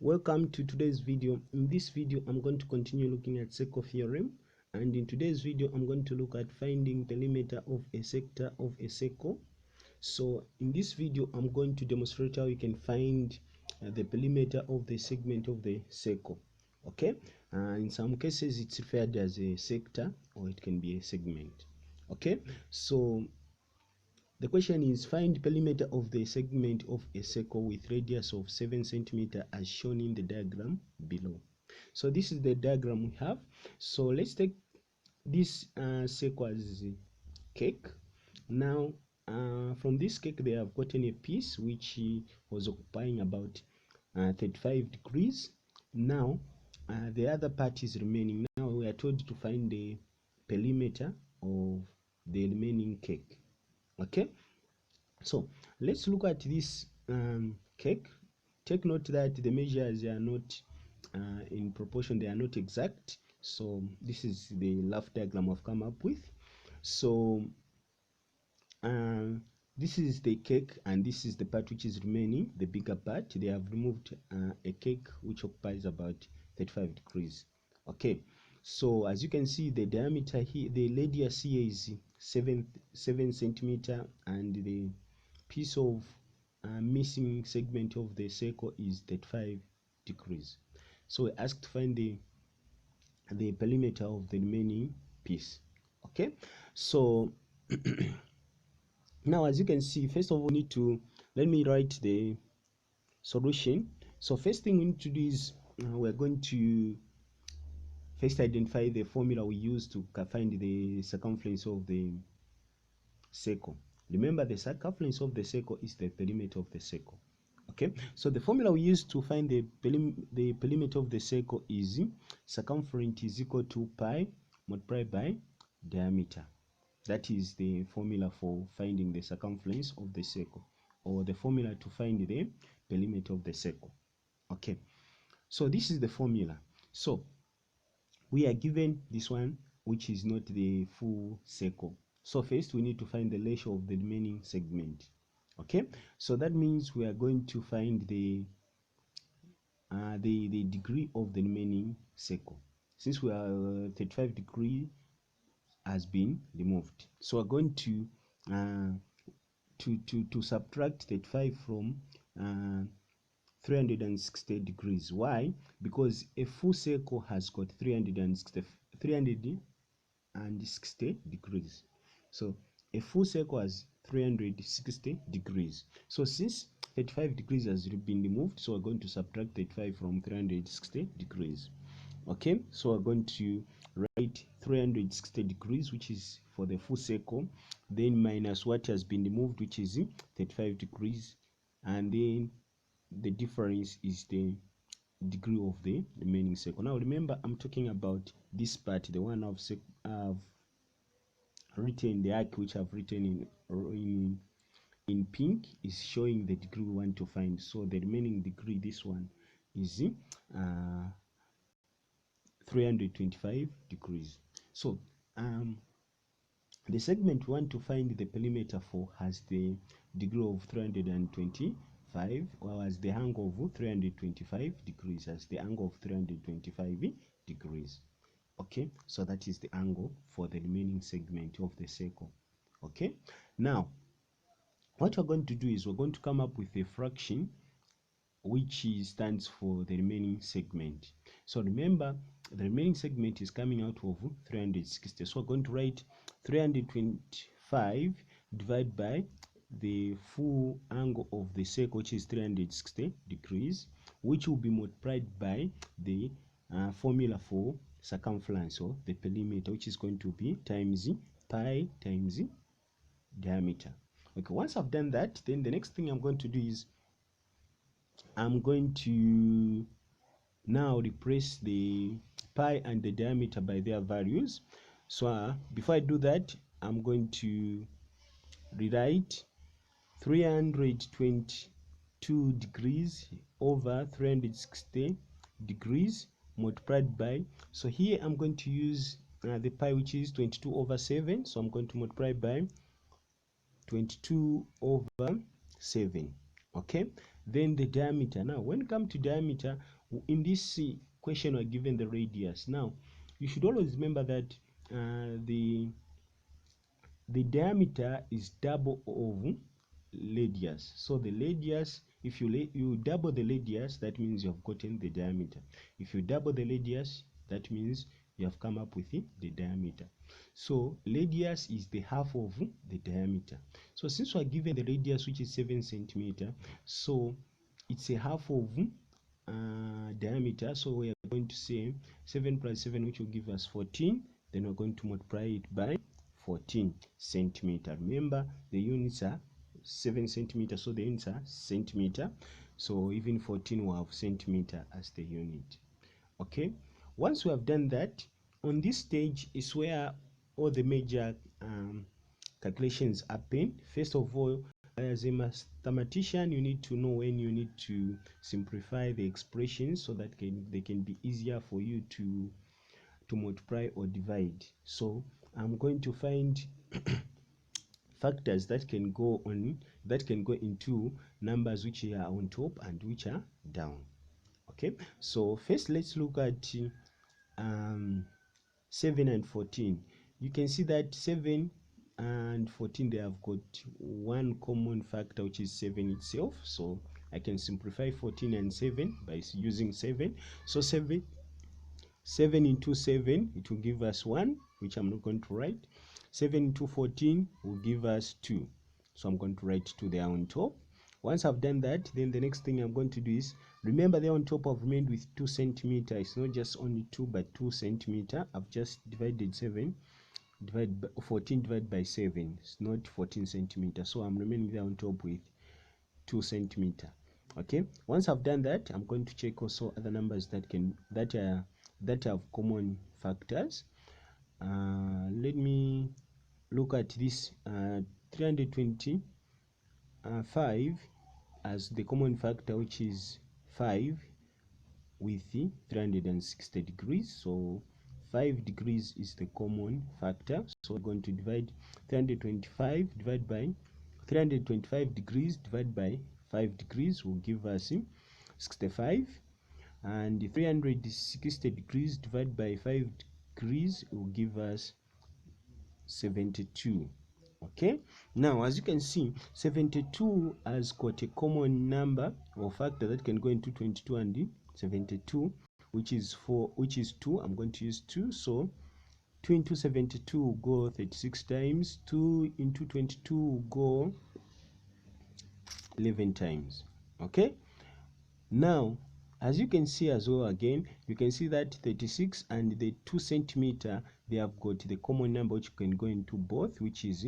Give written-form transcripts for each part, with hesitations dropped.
Welcome to today's video. In this video, I'm going to continue looking at circle theorem, and in today's video, I'm going to look at finding perimeter of a sector of a circle. So in this video, I'm going to demonstrate how you can find the perimeter of the segment of the circle. Okay, in some cases, it's referred as a sector, or it can be a segment. Okay, so the question is, find perimeter of the segment of a circle with radius of 7 cm as shown in the diagram below. So this is the diagram we have. So let's take this circle as a cake. Now from this cake they have gotten a piece which was occupying about 35 degrees. Now the other part is remaining. Now we are told to find the perimeter of the remaining cake. Okay, so let's look at this cake. Take note that the measures are not in proportion, they are not exact. So this is the rough diagram I've come up with. So this is the cake, and this is the part which is remaining, the bigger part. They have removed a cake which occupies about 35 degrees. Okay, so as you can see, the diameter here, the radius here is 7 cm, and the piece of missing segment of the circle is 35 degrees. So we asked to find the perimeter of the remaining piece. Okay, so now as you can see, first of all, let me write the solution. So first thing we need to do is we're going to first identify the formula we use to find the circumference of the circle. Remember, the circumference of the circle is the perimeter of the circle. Okay, so the formula we use to find the perimeter of the circle is circumference is equal to pi multiplied by diameter. That is the formula for finding the circumference of the circle, or the formula to find the perimeter of the circle. Okay, so this is the formula. So we are given this one, which is not the full circle. So first we need to find the ratio of the remaining segment. Okay, so that means we are going to find the degree of the remaining circle. Since we are 35 degree has been removed, so we're going to subtract 35 from 360 degrees. Why? Because a full circle has got 360 degrees. So a full circle has 360 degrees. So since 35 degrees has been removed, so we're going to subtract 35 from 360 degrees. Okay, so we're going to write 360 degrees, which is for the full circle, then minus what has been removed, which is 35 degrees, and then the difference is the degree of the remaining circle. Now remember, I'm talking about this part, the one I've written, the arc which I've written in pink is showing the degree we want to find. So the remaining degree, this one, is 325 degrees. So the segment we want to find the perimeter for has the degree of 325, whereas the angle of 325 degrees has the angle of 325 degrees. Okay, so that is the angle for the remaining segment of the circle. Okay, now what we're going to do is we're going to come up with a fraction which stands for the remaining segment. So remember, the remaining segment is coming out of 360. So we're going to write 325 divided by the full angle of the circle, which is 360 degrees, which will be multiplied by the formula for circumference, or the perimeter, which is going to be times pi times diameter. Okay, once I've done that, then the next thing I'm going to do is I'm going to now replace the pi and the diameter by their values. So before I do that, I'm going to rewrite 322 degrees over 360 degrees multiplied by, so here I'm going to use the pi, which is 22 over 7. So I'm going to multiply by 22 over 7. Okay, then the diameter. Now when it comes to diameter, in this question we're given the radius. Now you should always remember that the diameter is double of radius. So the radius, if you double the radius, that means you have gotten the diameter. If you double the radius, that means you have come up with the diameter. So radius is the half of the diameter. So since we are given the radius, which is 7 centimeter, so it's a half of diameter. So we are going to say 7 plus 7, which will give us 14. Then we're going to multiply it by 14 centimeter. Remember, the units are 7 centimeter, so the units are centimeter. So even 14 will have centimeter as the unit. Okay, once we have done that, on this stage is where all the major calculations happen. First of all, as a mathematician, you need to know when you need to simplify the expressions so that they can be easier for you to multiply or divide. So I'm going to find factors that can go into numbers which are on top and which are down. Okay, so first let's look at 7 and 14. You can see that 7 and 14, they have got one common factor, which is 7 itself. So I can simplify 14 and 7 by using 7. So 7 into 7, it will give us 1, which I'm not going to write. 7 into 14 will give us 2. So I'm going to write 2 there on top. Once I've done that, then the next thing I'm going to do is, remember there on top I've remained with 2 centimeter. It's not just only 2, but 2 centimeter. I've just divided 14 divided by 7. It's not 14 centimeter. So I'm remaining there on top with 2 centimeter. Okay. Once I've done that, I'm going to check also other numbers that have common factors. Let me look at this 325 as the common factor, which is 5 with 360 degrees. So 5 degrees is the common factor. So we're going to divide 325 divided by 325 degrees divided by 5 degrees will give us 65, and 360 degrees divided by 5 degrees will give us 72. Okay, now as you can see, 72 has got a common number or factor that can go into 22 and 72, which is 2. I'm going to use 2. So 2 into 72 will go 36 times. 2 into 22 will go 11 times. Okay, now as you can see as well, again you can see that 36 and the 2 centimeter, they have got the common number which can go into both, which is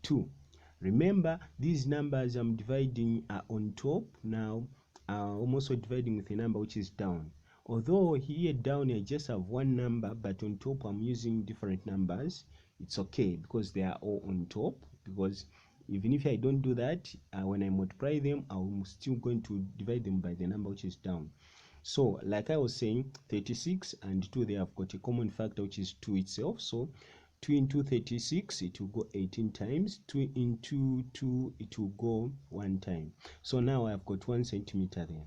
2. Remember, these numbers I'm dividing are on top. Now I'm also dividing with a number which is down. Although here down I just have one number, but on top I'm using different numbers. It's okay because they are all on top, because even if I don't do that, when I multiply them, I'm still going to divide them by the number which is down. So like I was saying, 36 and 2, they have got a common factor, which is 2 itself. So 2 into 36, it will go 18 times. 2 into 2, it will go 1 time. So now I've got 1 centimeter there.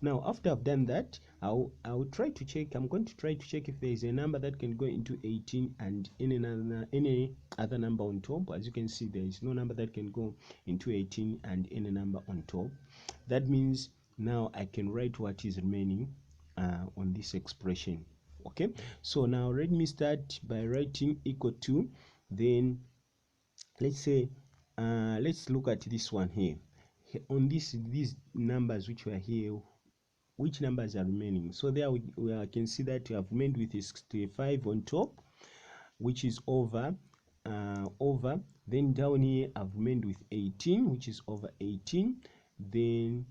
Now after I've done that, I'll try to check. I'm going to try to check if there is a number that can go into 18 and any other number on top. As you can see, there is no number that can go into 18 and any number on top. That means now I can write what is remaining on this expression. Okay, so now let me start by writing equal to, then let's say let's look at this one here. On these numbers which were here, which numbers are remaining? So there we can see that we have remained with 65 on top, which is over. Then down here I've remained with 18, which is over 18. Then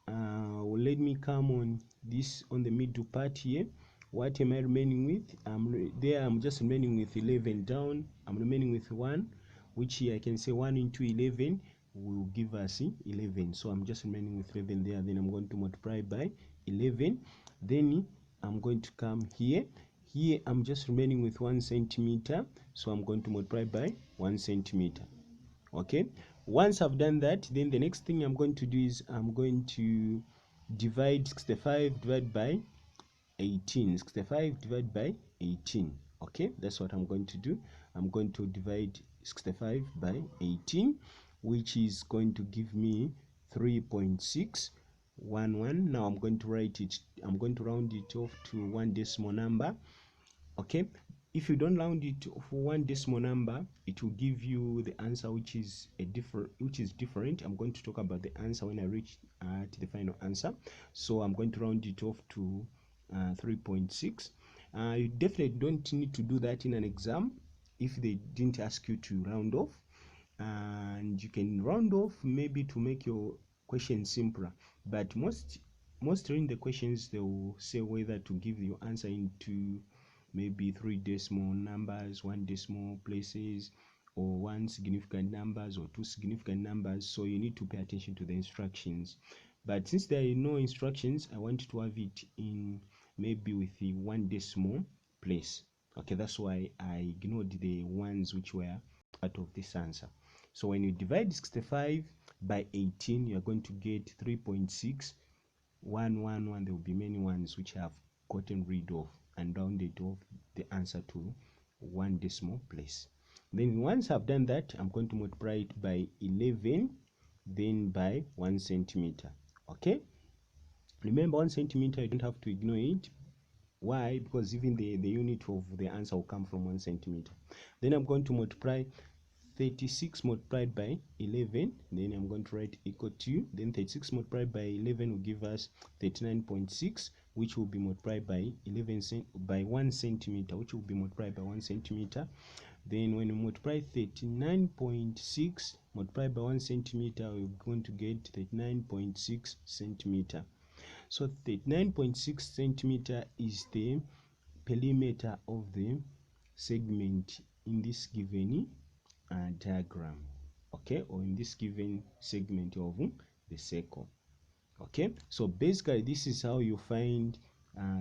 let me come on this, on the middle part here. What am I remaining with? I'm just remaining with 11 down. I'm remaining with 1, which here I can say 1 into 11 will give us 11. So I'm just remaining with 11 there. Then I'm going to multiply by 11. Then I'm going to come here. Here I'm just remaining with 1 centimeter. So I'm going to multiply by 1 centimeter. Okay. Once I've done that, then the next thing I'm going to do is I'm going to divide 65 divided by 18. 65 divided by 18. Okay, that's what I'm going to do. I'm going to divide 65 by 18, which is going to give me 3.611. Now I'm going to write it, I'm going to round it off to one decimal number. Okay, if you don't round it for one decimal number, it will give you the answer which is different. I'm going to talk about the answer when I reach to the final answer. So I'm going to round it off to 3.6. You definitely don't need to do that in an exam if they didn't ask you to round off, and you can round off maybe to make your question simpler, but most in the questions they will say whether to give your answer into maybe 3 decimal numbers, 1 decimal places, or 1 significant numbers or 2 significant numbers. So you need to pay attention to the instructions. But since there are no instructions, I want to have it in maybe with the 1 decimal place. Okay, that's why I ignored the ones which were part of this answer. So when you divide 65 by 18, you are going to get 3.6111. There will be many ones which I have gotten rid of and rounded off the answer to 1 decimal place. Then once I've done that, I'm going to multiply it by 11, then by 1 centimeter. Okay, remember 1 centimeter, you don't have to ignore it. Why? Because even the unit of the answer will come from 1 centimeter. Then I'm going to multiply 36 multiplied by 11, then I'm going to write equal to, then 36 multiplied by 11 will give us 39.6, which will be multiplied by 1 centimeter, which will be multiplied by 1 centimeter. Then when we multiply 39.6 multiplied by 1 centimeter, we're going to get 39.6 centimeter. So 39.6 centimeter is the perimeter of the segment in this given diagram, okay, or in this given segment of the circle. Okay, so basically this is how you find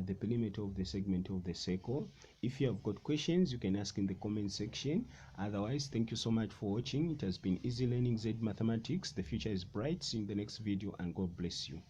the perimeter of the segment of the circle. If you have got questions, you can ask in the comment section. Otherwise, thank you so much for watching. It has been easy learning Z Mathematics. The future is bright. See you in the next video, and God bless you.